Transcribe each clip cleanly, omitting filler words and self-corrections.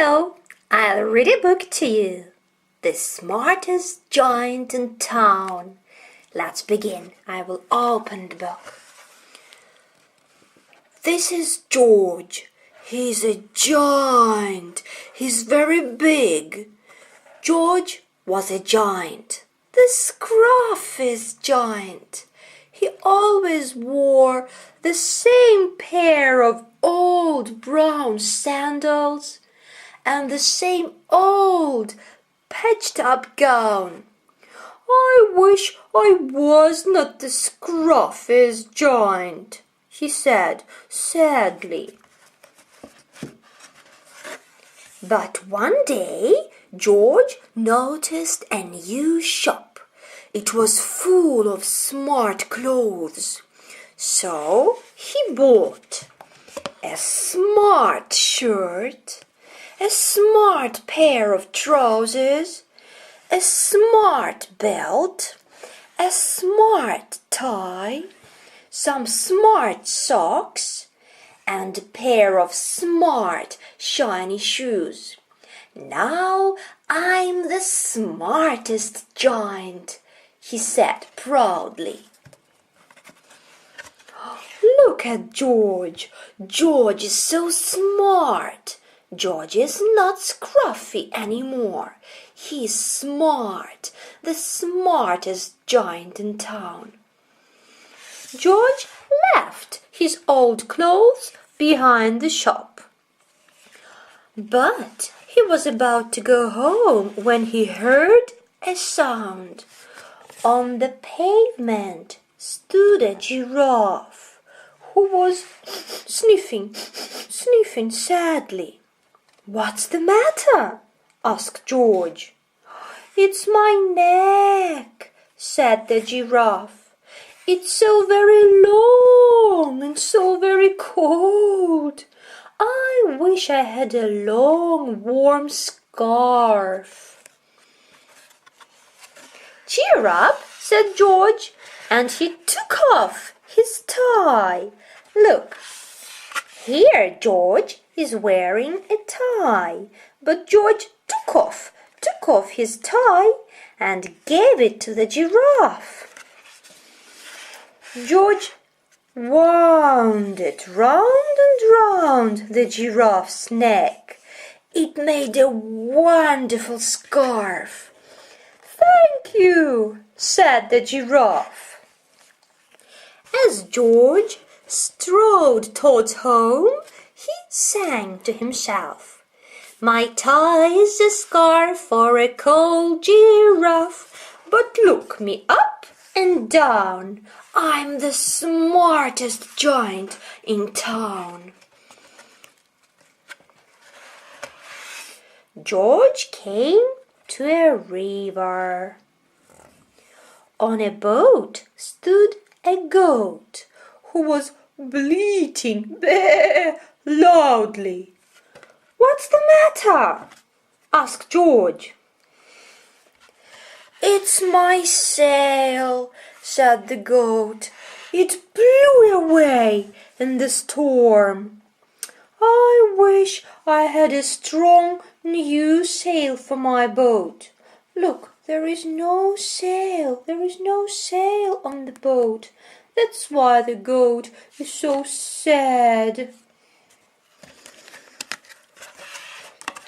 Hello, I'll read a book to you. The Smartest Giant in Town. Let's begin. I will open the book. This is George. He's a giant. He's very big. George was a giant. The scruffiest giant. He always wore the same pair of old brown sandals and the same old patched-up gown. I wish I was not the scruffiest giant, he said sadly. But one day George noticed a new shop. It was full of smart clothes. So he bought a smart shirt, a smart pair of trousers, a smart belt, a smart tie, some smart socks, and a pair of smart shiny shoes. Now I'm the smartest giant, he said proudly. Look at George. George is so smart. George is not scruffy anymore. He's smart, the smartest giant in town. George left his old clothes behind the shop. But he was about to go home when he heard a sound. On the pavement stood a giraffe who was sniffing sadly. What's the matter? Asked George. It's my neck, said the giraffe. It's so very long and so very cold. I wish I had a long, warm scarf. Cheer up, said George, and he took off his tie. Look, here George is wearing a tie, but George took off his tie and gave it to the giraffe. George wound it round and round the giraffe's neck. It made a wonderful scarf. Thank you, said the giraffe. As George strode towards home, he sang to himself. My tie is a scarf for a cold giraffe, but look me up and down. I'm the smartest giant in town. George came to a river. On a boat stood a goat who was bleating loudly. What's the matter? asked George. It's my sail, said the goat. It blew away in the storm. I wish I had a strong new sail for my boat. Look, there is no sail. There is no sail on the boat. That's why the goat is so sad.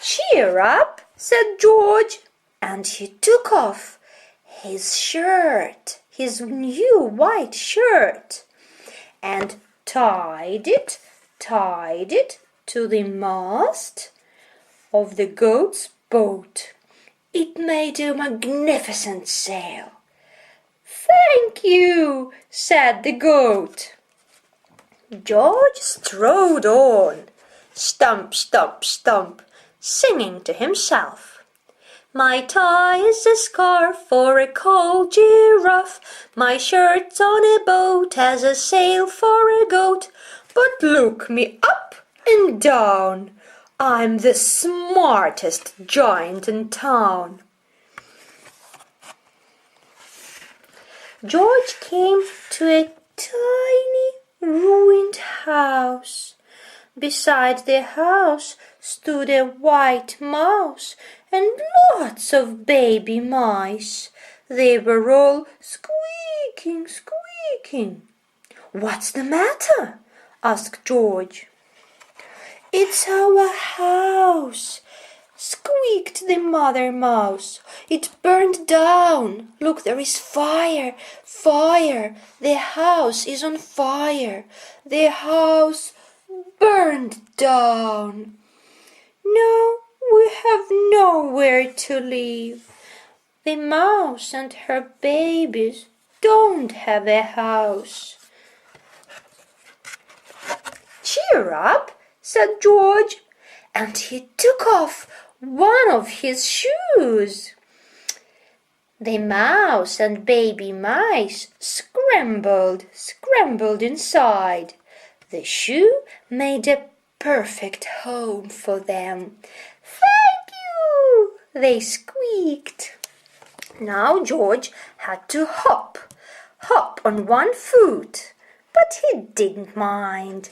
Cheer up, said George, and he took off his shirt, his new white shirt, and tied it to the mast of the goat's boat. It made a magnificent sail. Thank you, said the goat. George strode on, stump, stump, stump, singing to himself. My tie is a scarf for a cold giraffe. My shirt's on a boat as a sail for a goat. But look me up and down. I'm the smartest giant in town. George came to a tiny ruined house. Beside the house stood a white mouse and lots of baby mice. They were all squeaking, squeaking. "What's the matter?" asked George. "It's our house," squeaked the mother mouse. "It burned down. Look, there is fire, fire. The house is on fire. The house burned down. No, we have nowhere to live. The mouse and her babies don't have a house." "Cheer up," said George, and he took off one of his shoes. The mouse and baby mice scrambled inside. The shoe made a perfect home for them. "Thank you," they squeaked. Now George had to hop on one foot, but he didn't mind.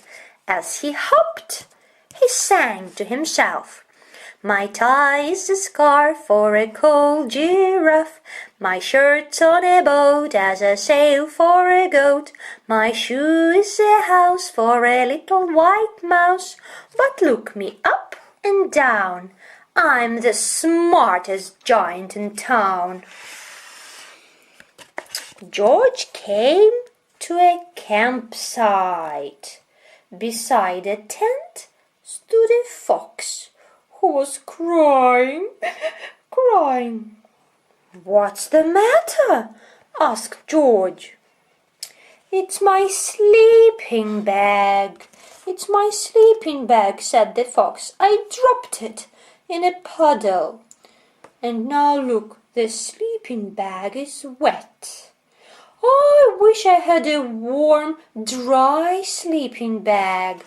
As he hopped, he sang to himself. "My tie is a scarf for a cold giraffe. My shirt's on a boat as a sail for a goat. My shoe is a house for a little white mouse. But look me up and down. I'm the smartest giant in town." George came to a campsite. Beside a tent stood a fox who was crying. "What's the matter?" asked George. "It's my sleeping bag. It's my sleeping bag," said the fox. "I dropped it in a puddle. And now look, the sleeping bag is wet. I wish I had a warm, dry sleeping bag."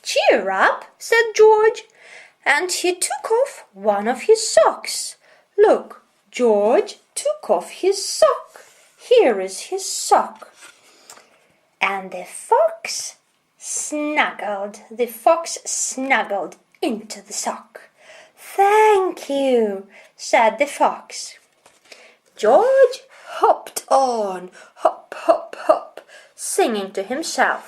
"Cheer up," said George, and he took off one of his socks. Look, George took off his sock. Here is his sock. And the fox snuggled into the sock. "Thank you," said the fox. George hopped on, hop, hop, hop, singing to himself.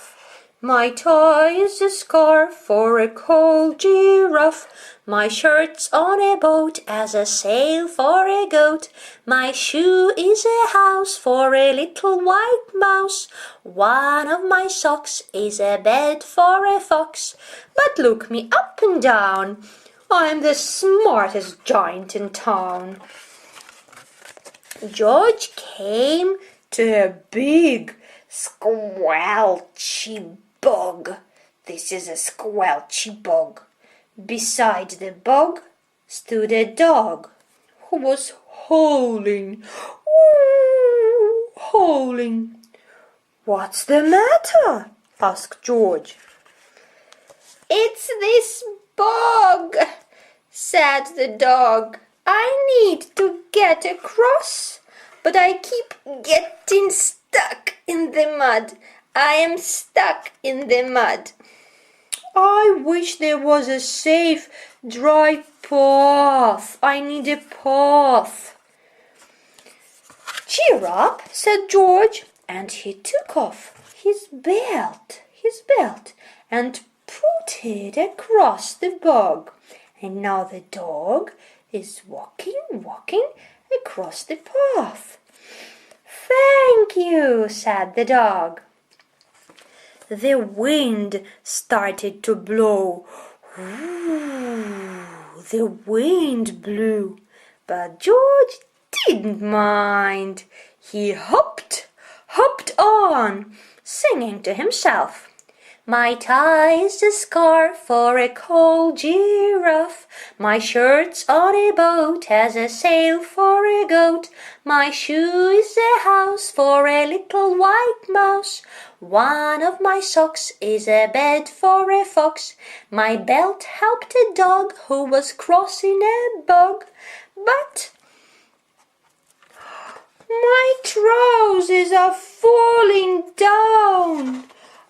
"My tie is a scarf for a cold giraffe. My shirt's on a boat as a sail for a goat. My shoe is a house for a little white mouse. One of my socks is a bed for a fox. But look me up and down. I'm the smartest giant in town." George came to a big, squelchy bog. This is a squelchy bog. Beside the bog stood a dog who was howling. Howling. "What's the matter?" asked George. "It's this bog," said the dog. "I need to get across, but I keep getting stuck in the mud. I am stuck in the mud. I wish there was a safe, dry path. I need a path." "Cheer up," said George, and he took off his belt and put it across the bog. And now the dog is walking across the path. "Thank you," said the dog. The wind started to blow. The wind blew, but George didn't mind. He hopped on, singing to himself. "My tie is a scarf for a cold giraffe. My shirt's on a boat as a sail for a goat. My shoe is a house for a little white mouse. One of my socks is a bed for a fox. My belt helped a dog who was crossing a bog. But My trousers are falling down.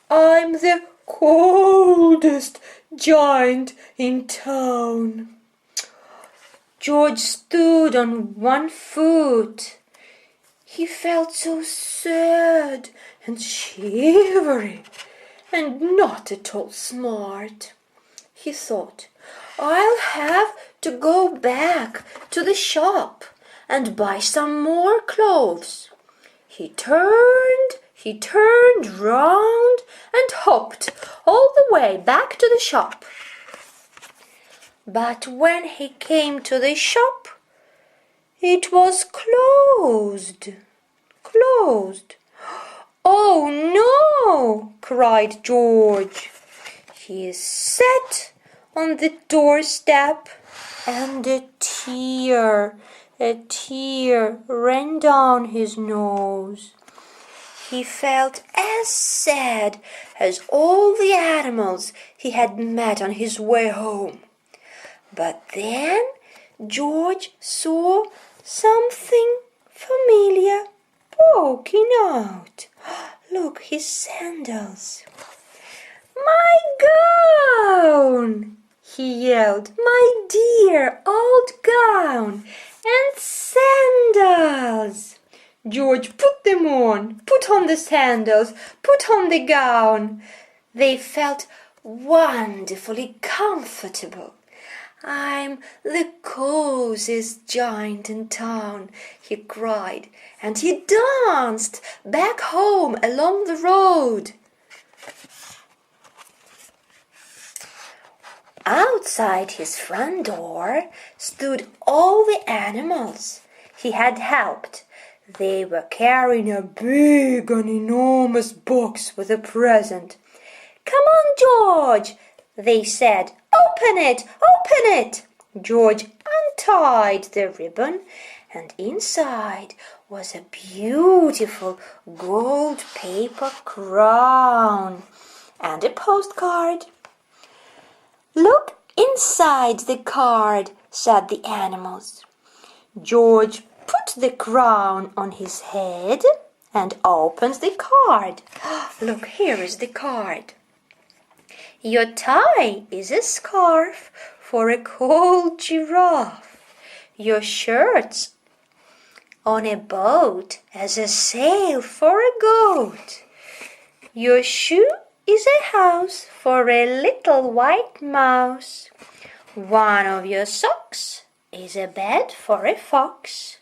I'm the coldest giant in town. George stood on one foot. He felt so sad and shivery and not at all smart. He thought, I'll have to go back to the shop and buy some more clothes. He turned round and hopped all the way back to the shop. But when he came to the shop, it was closed. Oh no! cried George. He sat on the doorstep and a tear ran down his nose. He felt as sad as all the animals he had met on his way home. But then George saw something familiar poking out. Look, his sandals. My gown! He yelled. My dear old gown and sandals! George put them on, put on the sandals, put on the gown. They felt wonderfully comfortable. I'm the coziest giant in town, he cried, and he danced back home along the road. Outside his front door stood all the animals he had helped. They were carrying a big and enormous box with a present. Come on, George, they said. Open it! Open it! George untied the ribbon, and inside was a beautiful gold paper crown and a postcard. Look inside the card, said the animals. George put the crown on his head and opened the card. Look, here is the card. Your tie is a scarf for a cold giraffe. Your shirt's on a boat as a sail for a goat. Your shoe is a house for a little white mouse. One of your socks is a bed for a fox.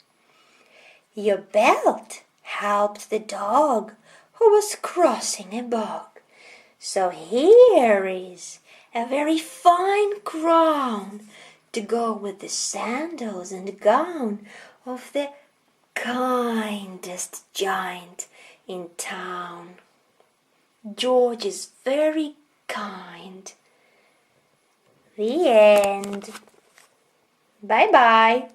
Your belt helped the dog who was crossing a bog. So here is a very fine crown to go with the sandals and gown of the kindest giant in town. George is very kind. The end. Bye-bye.